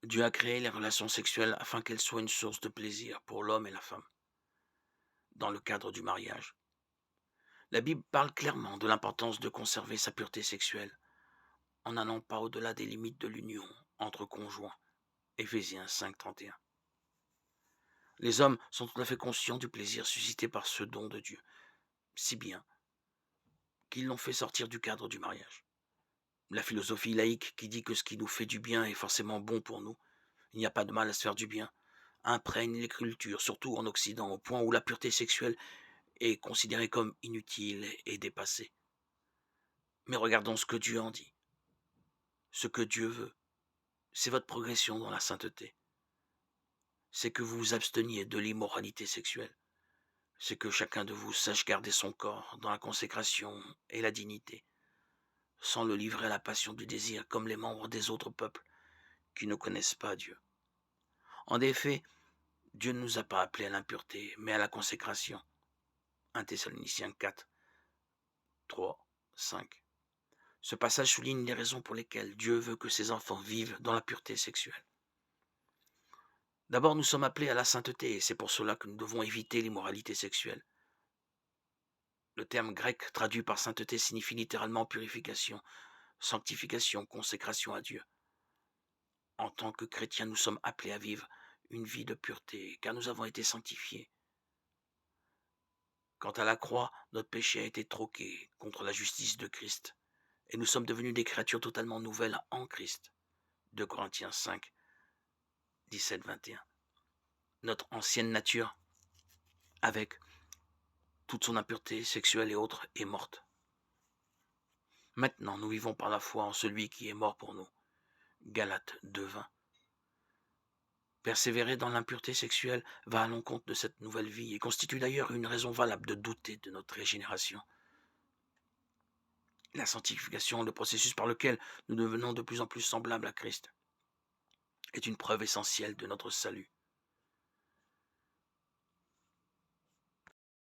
Dieu a créé les relations sexuelles afin qu'elles soient une source de plaisir pour l'homme et la femme, dans le cadre du mariage. La Bible parle clairement de l'importance de conserver sa pureté sexuelle, en n'allant pas au-delà des limites de l'union entre conjoints. Éphésiens 5:31. Les hommes sont tout à fait conscients du plaisir suscité par ce don de Dieu, si bien qu'ils l'ont fait sortir du cadre du mariage. La philosophie laïque qui dit que ce qui nous fait du bien est forcément bon pour nous, il n'y a pas de mal à se faire du bien, imprègne les cultures, surtout en Occident, au point où la pureté sexuelle est considérée comme inutile et dépassée. Mais regardons ce que Dieu en dit. Ce que Dieu veut, c'est votre progression dans la sainteté. C'est que vous vous absteniez de l'immoralité sexuelle. C'est que chacun de vous sache garder son corps dans la consécration et la dignité, sans le livrer à la passion du désir comme les membres des autres peuples qui ne connaissent pas Dieu. En effet, Dieu ne nous a pas appelés à l'impureté, mais à la consécration. 1 Thessaloniciens 4, 3, 5. Ce passage souligne les raisons pour lesquelles Dieu veut que ses enfants vivent dans la pureté sexuelle. D'abord, nous sommes appelés à la sainteté, et c'est pour cela que nous devons éviter l'immoralité sexuelle. Le terme grec traduit par sainteté signifie littéralement purification, sanctification, consécration à Dieu. En tant que chrétiens, nous sommes appelés à vivre une vie de pureté, car nous avons été sanctifiés. Quant à la croix, notre péché a été troqué contre la justice de Christ, et nous sommes devenus des créatures totalement nouvelles en Christ. 2 Corinthiens 5, 17-21. Notre ancienne nature, avec toute son impureté sexuelle et autres, est morte. Maintenant, nous vivons par la foi en celui qui est mort pour nous. Galates 2:20. Persévérer dans l'impureté sexuelle va à l'encontre de cette nouvelle vie et constitue d'ailleurs une raison valable de douter de notre régénération. La sanctification, le processus par lequel nous devenons de plus en plus semblables à Christ, est une preuve essentielle de notre salut.